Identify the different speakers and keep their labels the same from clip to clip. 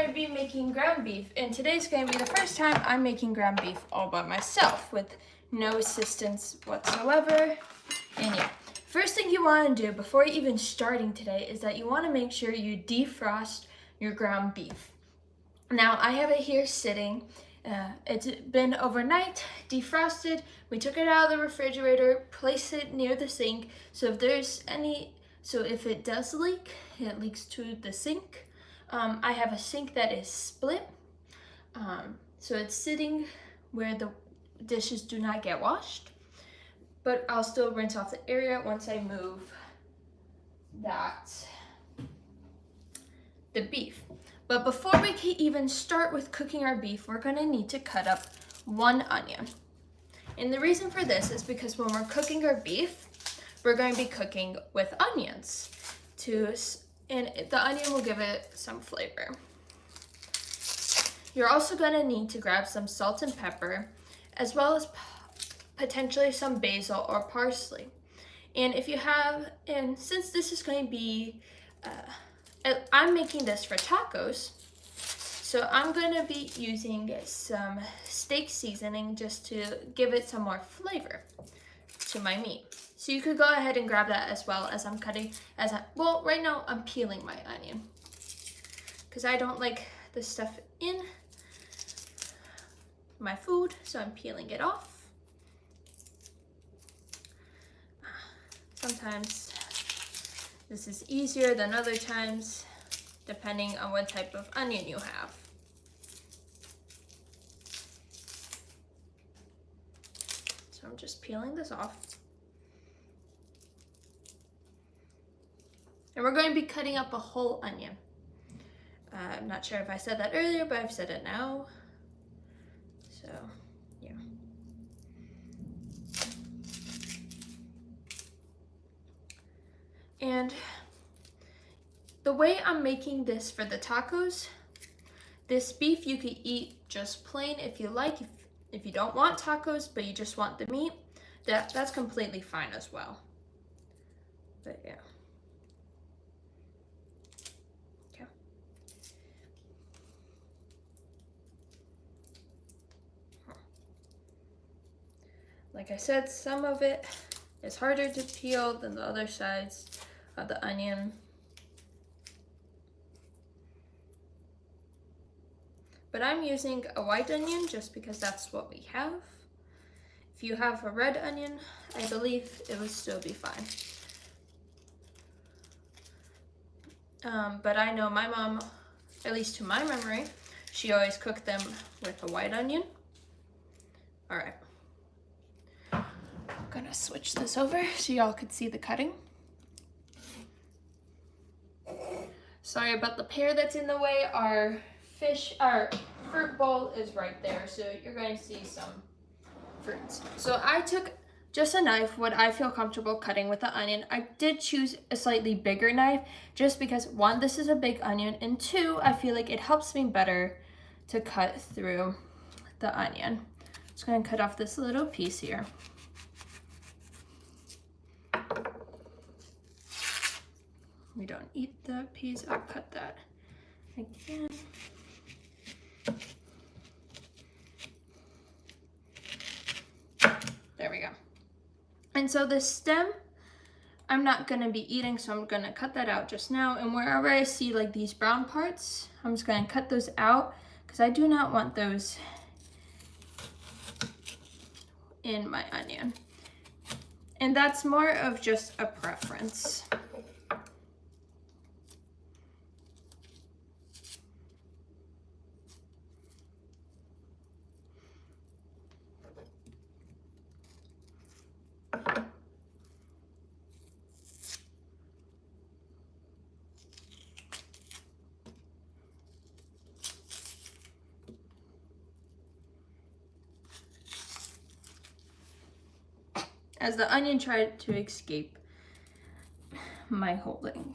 Speaker 1: going to be making ground beef, and today's going to be the first time I'm making ground beef all by myself with no assistance whatsoever. And yeah, first thing you want to do before even starting today is that you want to make sure you defrost your ground beef. Now I have it here sitting. It's been overnight, defrosted. We took it out of the refrigerator, placed it near the sink. So if it does leak, it leaks to the sink. I have a sink that is split. So it's sitting where the dishes do not get washed. But I'll still rinse off the area once I move the beef. But before we can even start with cooking our beef, we're going to need to cut up 1 onion. And the reason for this is because when we're cooking our beef, we're going to be cooking with onions, and the onion will give it some flavor. You're also going to need to grab some salt and pepper, as well as potentially some basil or parsley. And since this is going to be, I'm making this for tacos, so I'm going to be using some steak seasoning just to give it some more flavor to my meat. So you could go ahead and grab that as well as I'm right now I'm peeling my onion because I don't like the stuff in my food, so I'm peeling it off. Sometimes this is easier than other times, depending on what type of onion you have. So I'm just peeling this off. And we're going to be cutting up a whole onion. I'm not sure if I said that earlier, but I've said it now. So, yeah. And the way I'm making this for the tacos, this beef you could eat just plain if you like. If you don't want tacos, but you just want the meat, that's completely fine as well. But yeah. Okay. Like I said, some of it is harder to peel than the other sides of the onion. But I'm using a white onion just because that's what we have. If you have a red onion, I believe it would still be fine. But I know my mom, at least to my memory, she always cooked them with a white onion. All right. I'm gonna switch this over so y'all could see the cutting. Sorry about the pear that's in the way. Our fruit bowl is right there, so you're going to see some fruits. So I took just a knife, what I feel comfortable cutting with the onion. I did choose a slightly bigger knife just because 1, this is a big onion, and 2, I feel like it helps me better to cut through the onion. Just going to cut off this little piece here. We don't eat the piece. I'll cut that again. There we go. And so the stem, I'm not gonna be eating, so I'm gonna cut that out just now. And wherever I see like these brown parts, I'm just gonna cut those out because I do not want those in my onion. And that's more of just a preference. As the onion tried to escape my holding.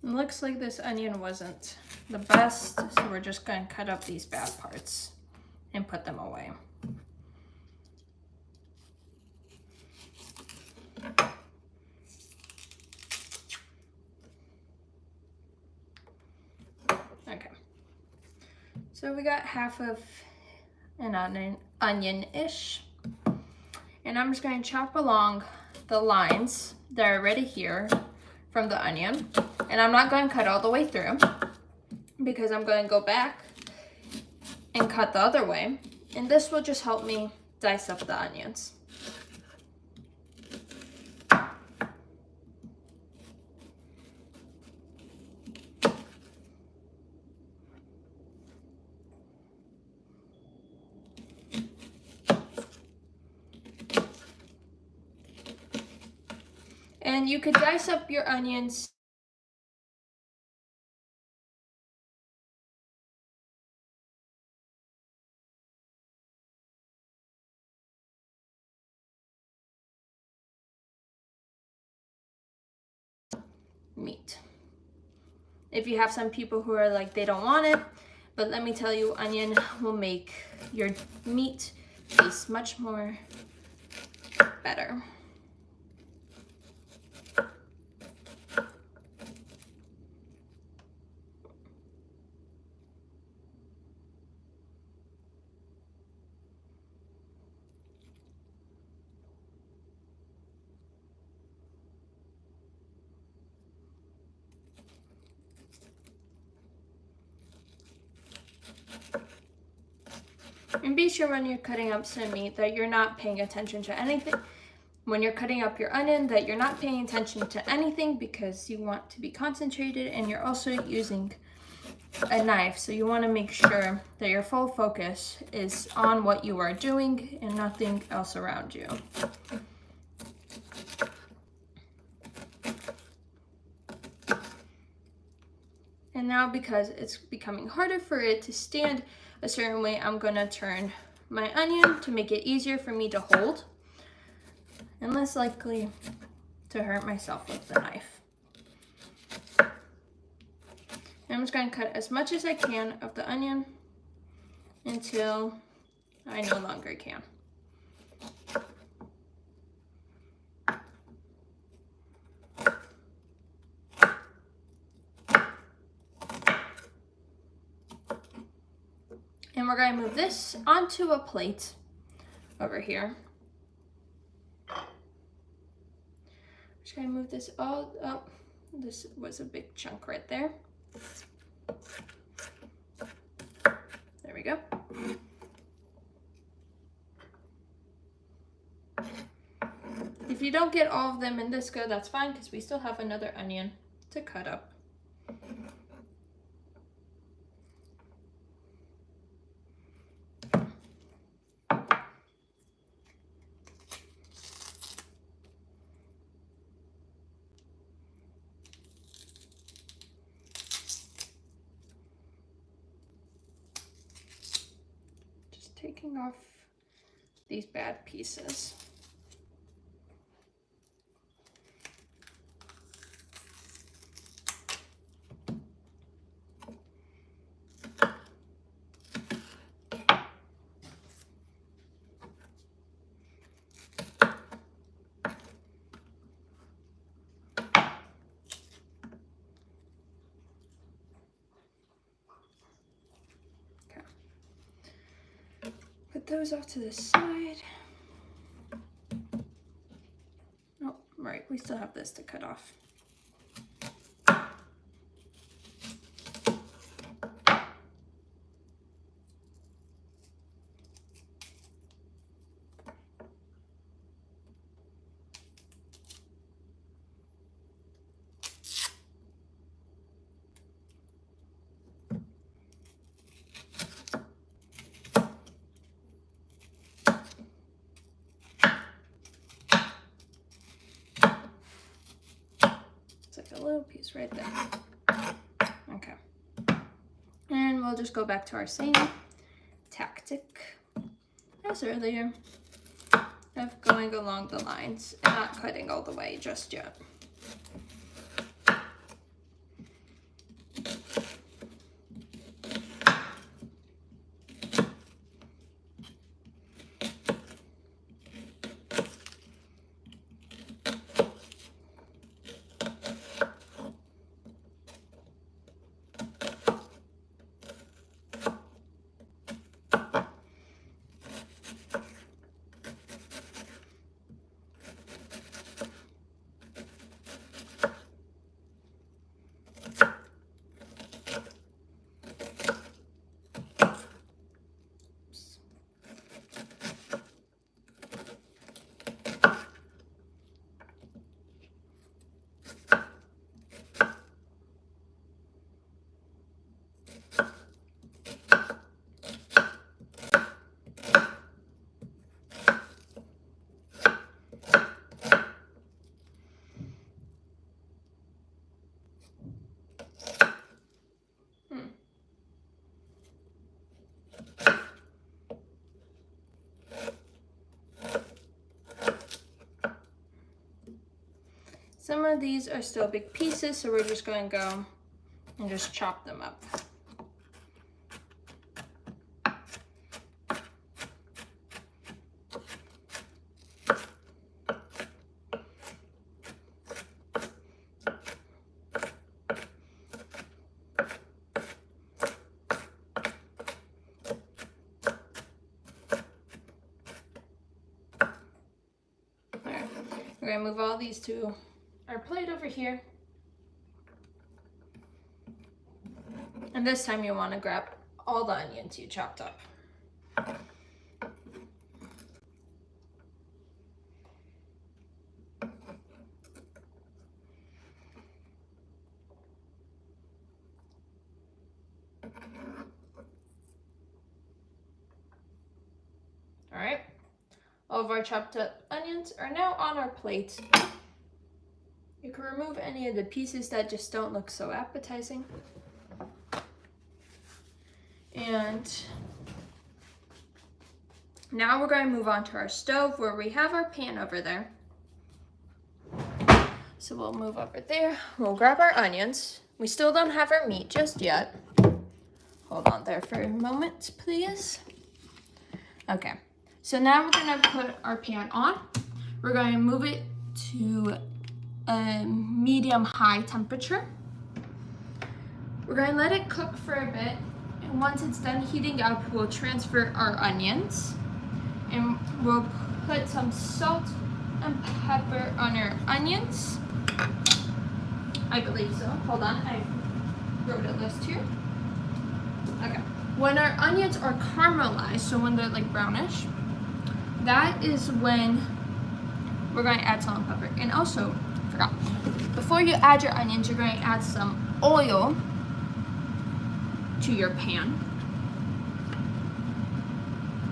Speaker 1: It looks like this onion wasn't the best, so we're just going to cut up these bad parts and put them away. Okay, so we got half of an onion-ish, and I'm just going to chop along the lines that are already here from the onion, and I'm not going to cut all the way through because I'm going to go back and cut the other way, and this will just help me dice up the onions. And you could dice up your onions meat. If you have some people who are like, they don't want it, but let me tell you, onion will make your meat taste much more better. And be sure when you're cutting up some meat that you're not paying attention to anything. When you're cutting up your onion, that you're not paying attention to anything because you want to be concentrated, and you're also using a knife. So you want to make sure that your full focus is on what you are doing and nothing else around you. And now, because it's becoming harder for it to stand a certain way, I'm gonna turn my onion to make it easier for me to hold and less likely to hurt myself with the knife. And I'm just gonna cut as much as I can of the onion until I no longer can. And we're going to move this onto a plate over here. Just going to move this all up. This was a big chunk right there. There we go. If you don't get all of them in this go, that's fine, because we still have another onion to cut up. Taking off these bad pieces. Put those off to the side. Oh, right, we still have this to cut off. Like a little piece right there. Okay. And we'll just go back to our same tactic as earlier of going along the lines and not cutting all the way just yet. Some of these are still big pieces, so we're just going to go and just chop them up. We're going to move all these to our plate over here. And this time you want to grab all the onions you chopped up. All right. All of our chopped up onions are now on our plate. You can remove any of the pieces that just don't look so appetizing. And now we're going to move on to our stove where we have our pan over there. So we'll move over there. We'll grab our onions. We still don't have our meat just yet. Hold on there for a moment, please. Okay. So now we're going to put our pan on. We're going to move it to a medium-high temperature. We're going to let it cook for a bit. And once it's done heating up, we'll transfer our onions. And we'll put some salt and pepper on our onions. I believe so. Hold on, I wrote a list here. Okay. When our onions are caramelized, so when they're like brownish, that is when we're going to add salt and pepper. And also, I forgot, before you add your onions, you're going to add some oil to your pan.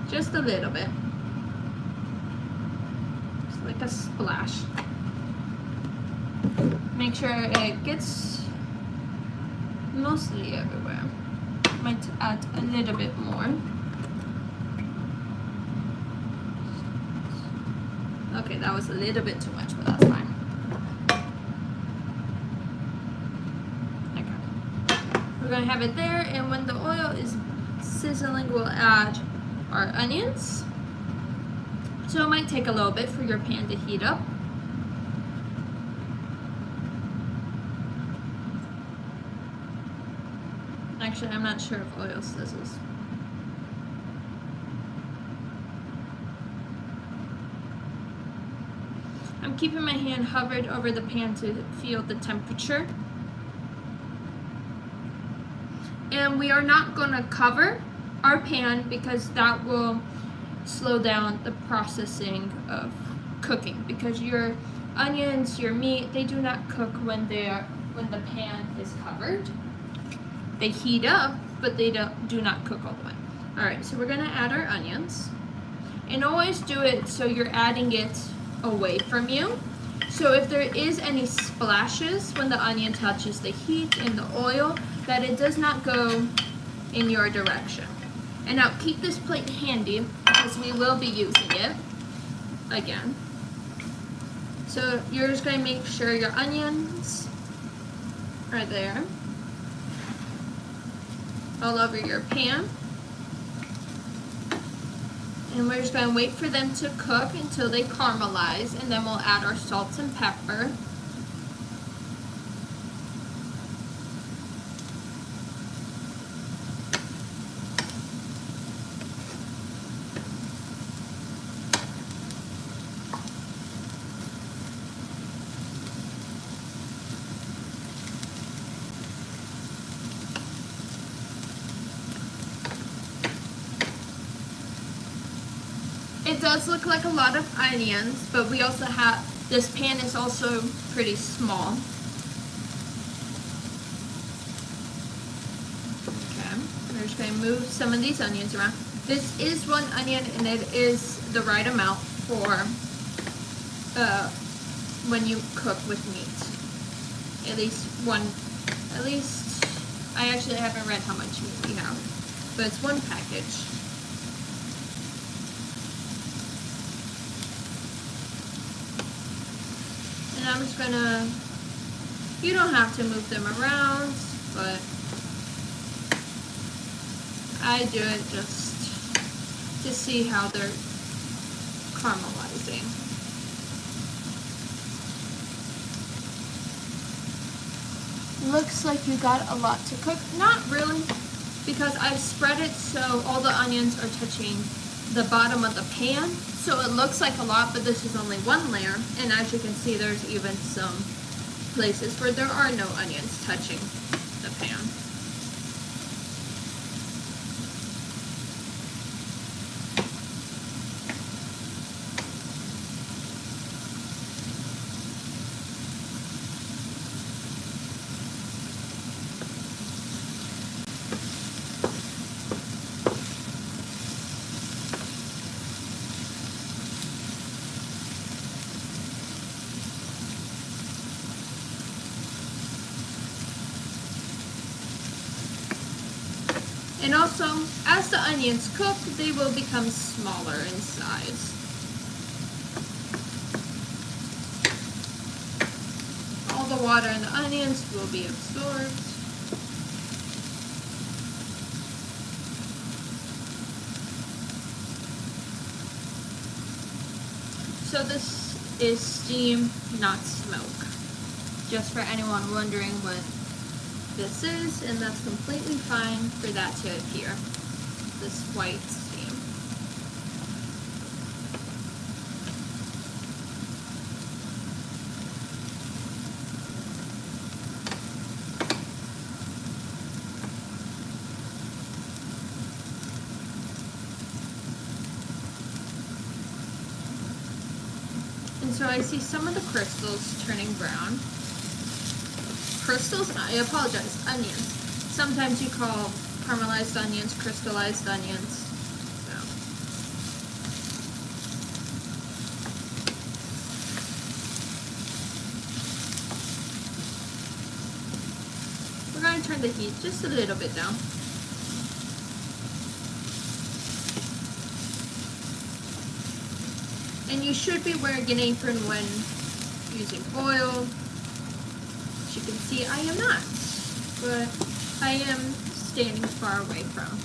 Speaker 1: Just a little bit. Just like a splash. Make sure it gets mostly everywhere. Might add a little bit more. Okay, that was a little bit too much, but that's fine. Okay. We're gonna have it there, and when the oil is sizzling, we'll add our onions. So it might take a little bit for your pan to heat up. Actually, I'm not sure if oil sizzles. I'm keeping my hand hovered over the pan to feel the temperature. And we are not going to cover our pan because that will slow down the processing of cooking, because your onions, your meat, they do not cook when the pan is covered. They heat up, but they do not cook all the way. All right, so we're gonna add our onions, and always do it so you're adding it away from you. So if there is any splashes when the onion touches the heat and the oil, that it does not go in your direction. And now keep this plate handy because we will be using it again. So you're just gonna make sure your onions are there all over your pan. And we're just going to wait for them to cook until they caramelize, and then we'll add our salt and pepper. It does look like a lot of onions, but we also have, this pan is also pretty small. Okay, we're just going to move some of these onions around. This is one onion, and it is the right amount for when you cook with meat. At least, I actually haven't read how much meat we have, but it's one package. And I'm just gonna, you don't have to move them around, but I do it just to see how they're caramelizing. Looks like you got a lot to cook. Not really, because I've spread it so all the onions are touching the bottom of the pan. So it looks like a lot, but this is only one layer. And as you can see, there's even some places where there are no onions touching the pan. And also, as the onions cook, they will become smaller in size. All the water in the onions will be absorbed. So this is steam, not smoke. Just for anyone wondering what this is, and that's completely fine for that to appear, this white steam. And so I see some of the crystals turning brown. Crystals? I apologize, onions. Sometimes you call caramelized onions crystallized onions. So. We're going to turn the heat just a little bit down. And you should be wearing an apron when using oil. You can see I am not, but I am standing far away from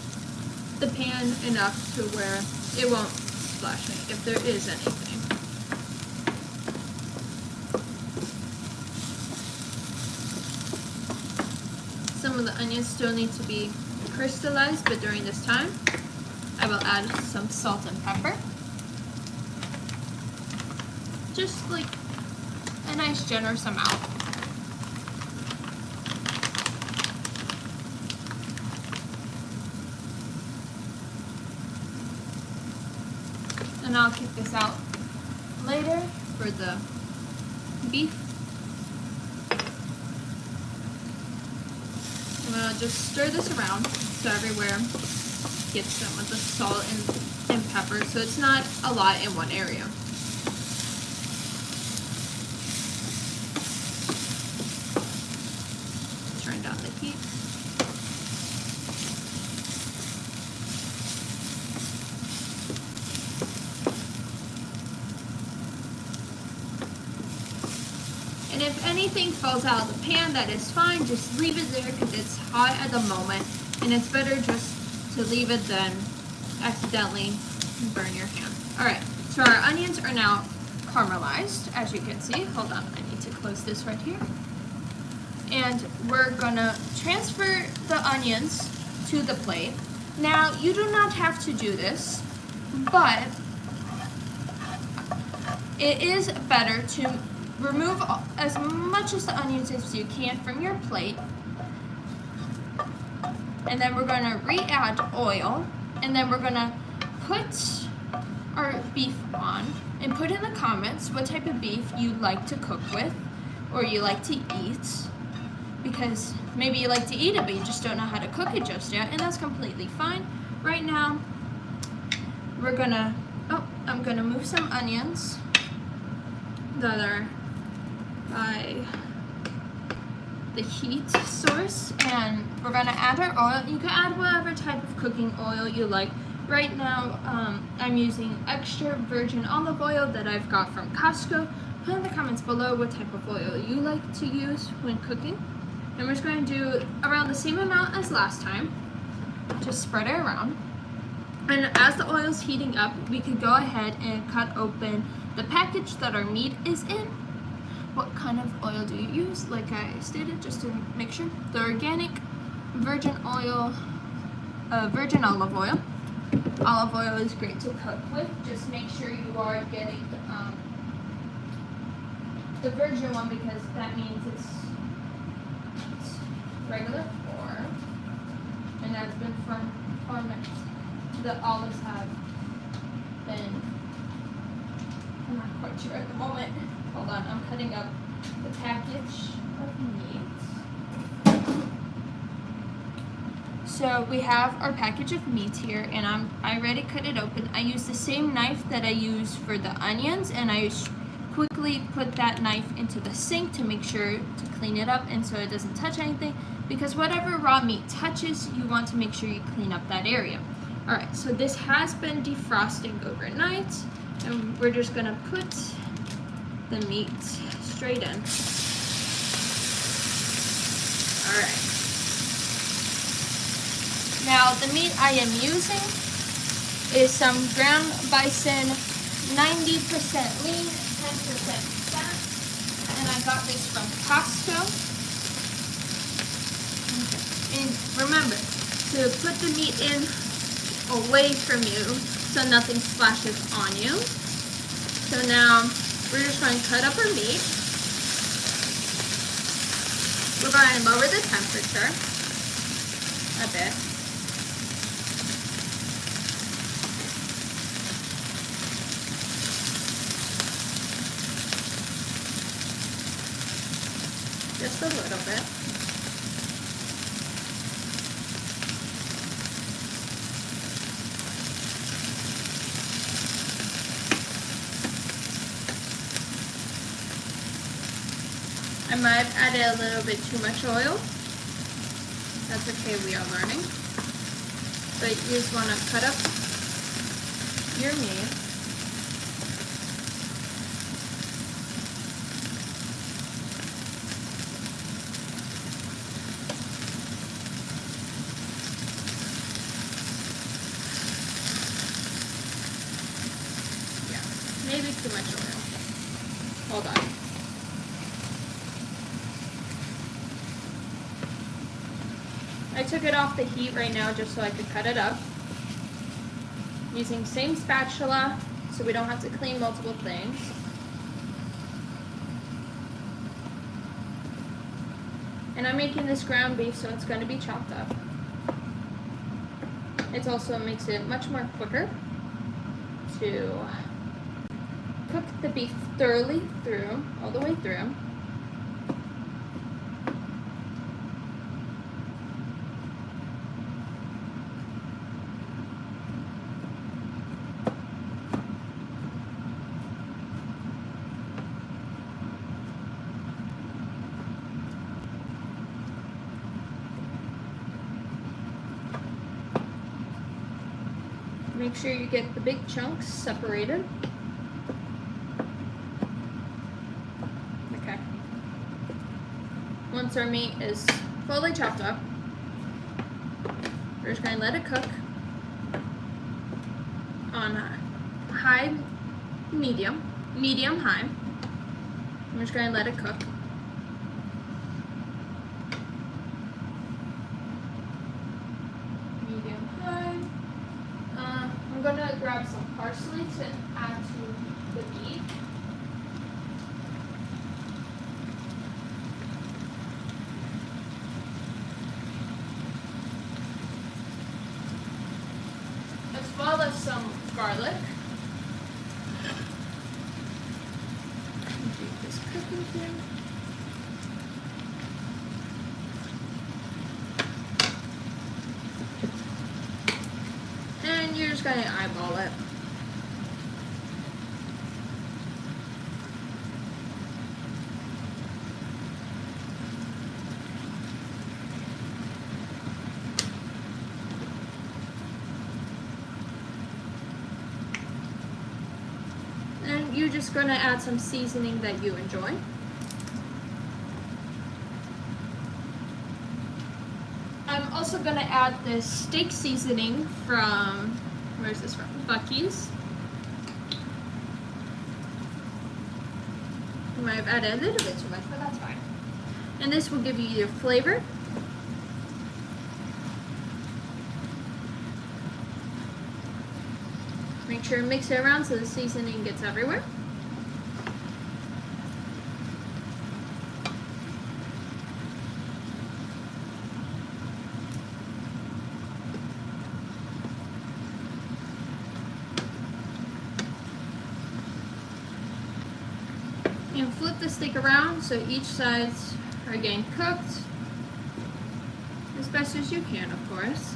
Speaker 1: the pan enough to where it won't splash me if there is anything. Some of the onions still need to be crystallized, but during this time I will add some salt and pepper. Just like a nice generous amount. And I'll kick this out later for the beef. I'm gonna just stir this around so everywhere gets some of the salt and pepper, so it's not a lot in one area. Turn down the heat. And if anything falls out of the pan, that is fine. Just leave it there because it's hot at the moment. And it's better just to leave it than accidentally burn your hand. Alright, so our onions are now caramelized, as you can see. Hold on, I need to close this right here. And we're gonna transfer the onions to the plate. Now, you do not have to do this, but it is better to remove as much as the onions as you can from your plate. And then we're gonna re-add oil, and then we're gonna put our beef on, and put in the comments what type of beef you like to cook with, or you like to eat, because maybe you like to eat it but you just don't know how to cook it just yet, and that's completely fine. Right now, we're gonna, I'm gonna move some onions that are by the heat source, and we're gonna add our oil. You can add whatever type of cooking oil you like. Right now, I'm using extra virgin olive oil that I've got from Costco, put in the comments below what type of oil you like to use when cooking. And we're just going to do around the same amount as last time. Just spread it around. And as the oil's heating up, we can go ahead and cut open the package that our meat is in. What kind of oil do you use? Like I stated, just to make sure. The organic virgin oil, virgin olive oil. Olive oil is great to cook with. Just make sure you are getting the virgin one, because that means it's regular form and that's been fermented. The olives have been, I'm not quite sure at the moment. Hold on, I'm cutting up the package of meat. So we have our package of meat here, and I already cut it open. I use the same knife that I use for the onions, and I quickly put that knife into the sink to make sure to clean it up and so it doesn't touch anything, because whatever raw meat touches, you want to make sure you clean up that area. Alright, so this has been defrosting overnight, and we're just gonna put the meat straight in. Alright. Now the meat I am using is some ground bison, 90% lean, 10% fat, and I got this from Costco. Okay. And remember to put the meat in away from you so nothing splashes on you. So now we're just going to cut up our meat. We're going to lower the temperature a bit. Just a little bit. I might have added a little bit too much oil. That's okay, we are learning. But you just want to cut up your meat. Maybe too much oil. Hold on. I took it off the heat right now just so I could cut it up. Using same spatula so we don't have to clean multiple things. And I'm making this ground beef, so it's going to be chopped up. It also makes it much more quicker to cook the beef thoroughly through, all the way through. Make sure you get the big chunks separated. Okay. Once our meat is fully chopped up, we're just going to let it cook on high, medium, high. I'm just going to let it cook. Medium, high. I'm going to grab some parsley to add to the meat. As well as some garlic. Keep this cooking here. And you're just going to eyeball it. And you're just gonna add some seasoning that you enjoy. I'm also gonna add this steak seasoning from, where's this from? Buc-ee's. I might have added a little bit too much, but that's fine. And this will give you your flavor. Make sure to mix it around so the seasoning gets everywhere. And flip the steak around so each sides are getting cooked as best as you can, of course.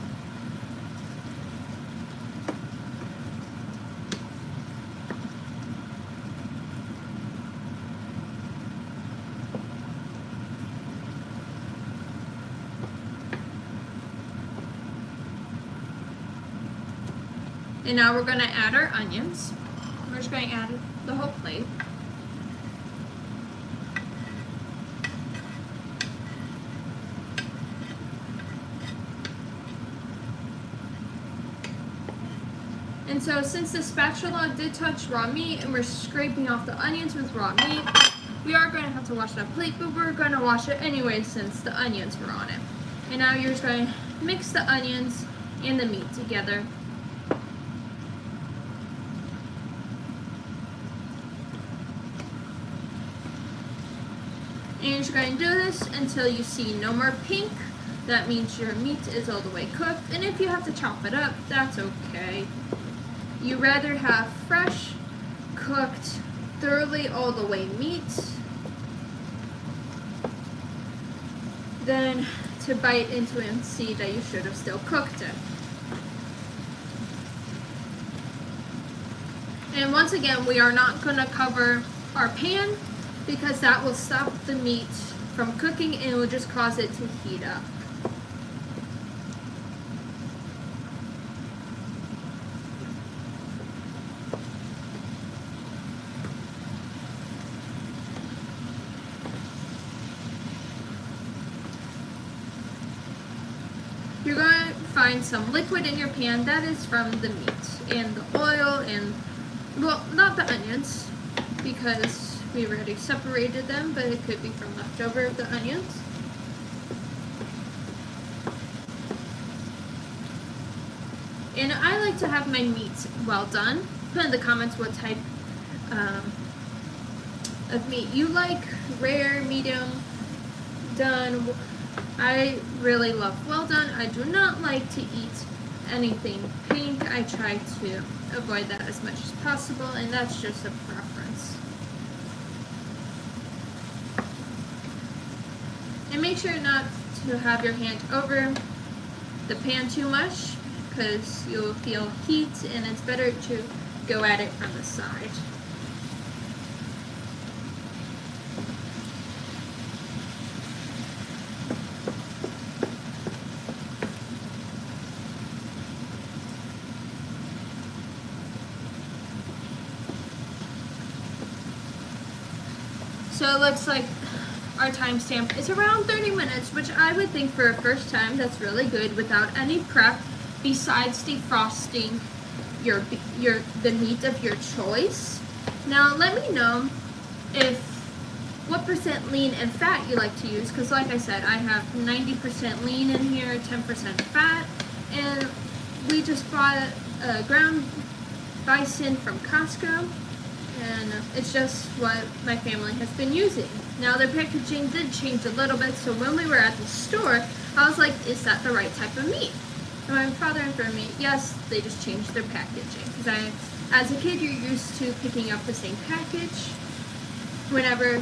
Speaker 1: And now we're going to add our onions. We're just going to add the whole plate. And so since the spatula did touch raw meat and we're scraping off the onions with raw meat, we are going to have to wash that plate, but we're going to wash it anyway since the onions were on it. And now you're just going to mix the onions and the meat together. And you're just going to do this until you see no more pink. That means your meat is all the way cooked. And if you have to chop it up, that's okay. You rather have fresh, cooked, thoroughly all the way meat than to bite into it and see that you should have still cooked it. And once again, we are not going to cover our pan because that will stop the meat from cooking and it will just cause it to heat up. You're going to find some liquid in your pan that is from the meat and the oil and, well, not the onions because we already separated them, but it could be from leftover of the onions. And I like to have my meat well done. Put in the comments what type of meat you like, rare, medium, done. I really love well done. I do not like to eat anything pink. I try to avoid that as much as possible, and that's just a preference. And make sure not to have your hand over the pan too much because you'll feel heat, and it's better to go at it from the side. So it looks like our timestamp is around 30 minutes, which I would think for a first time that's really good without any prep besides defrosting the meat of your choice. Now let me know what % lean and fat you like to use, because like I said, I have 90% lean in here, 10% fat, and we just bought a ground bison from Costco. And it's just what my family has been using. Now their packaging did change a little bit, so when we were at the store, I was like, is that the right type of meat? And my father informed me, yes, they just changed their packaging. Because as a kid, you're used to picking up the same package whenever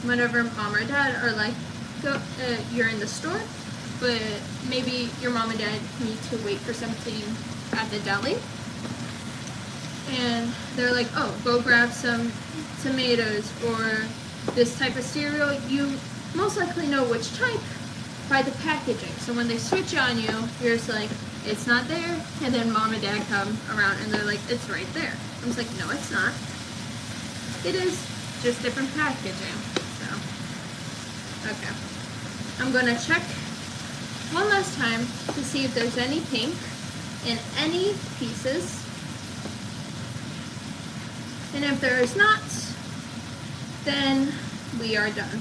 Speaker 1: whenever mom or dad are like, you're in the store, but maybe your mom and dad need to wait for something at the deli. And they're like, oh, go grab some tomatoes or this type of cereal. You most likely know which type by the packaging. So when they switch on you, you're just like, it's not there. And then mom and dad come around and they're like, it's right there. I was like, no, it's not. It is, just different packaging. So, okay. I'm gonna check one last time to see if there's any pink in any pieces. And if there is not, then we are done.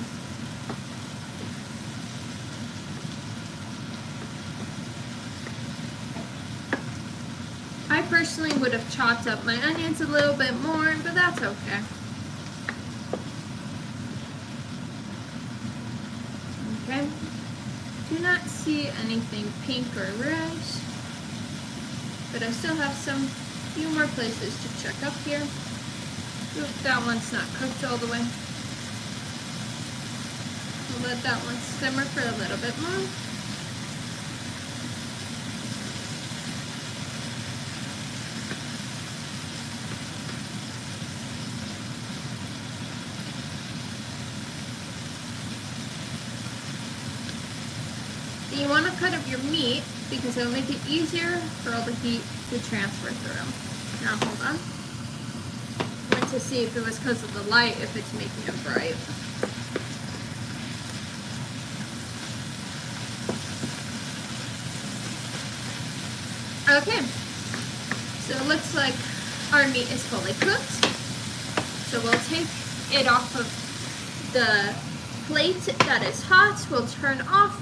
Speaker 1: I personally would have chopped up my onions a little bit more, but that's okay. Okay. Do not see anything pink or red, but I still have some few more places to check up here. Oop, that one's not cooked all the way. We'll let that one simmer for a little bit more. You want to cut up your meat because it'll make it easier for all the heat to transfer through. Now hold on. I went to see if it was because of the light, if it's making it bright. Okay, so it looks like our meat is fully cooked. So we'll take it off of the plate that is hot. We'll turn off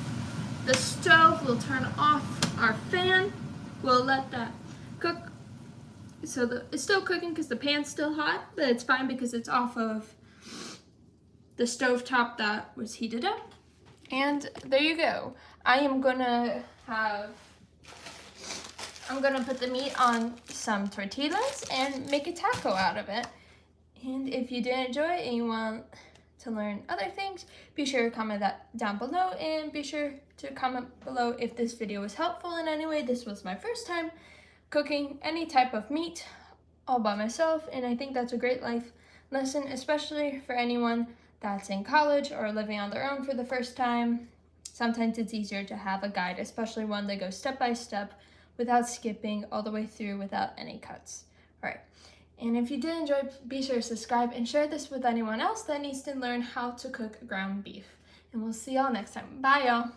Speaker 1: the stove, we'll turn off our fan, we'll let that cook. So it's still cooking because the pan's still hot, but it's fine because it's off of the stove top that was heated up. And there you go. I'm gonna put the meat on some tortillas and make a taco out of it. And if you did enjoy it and you want to learn other things, be sure to comment that down below, and be sure to comment below if this video was helpful in any way. This was my first time cooking any type of meat all by myself, and I think that's a great life lesson, especially for anyone that's in college or living on their own for the first time. Sometimes it's easier to have a guide, especially one that goes step by step without skipping all the way through without any cuts. All right. And if you did enjoy, be sure to subscribe and share this with anyone else that needs to learn how to cook ground beef. And we'll see y'all next time. Bye, y'all.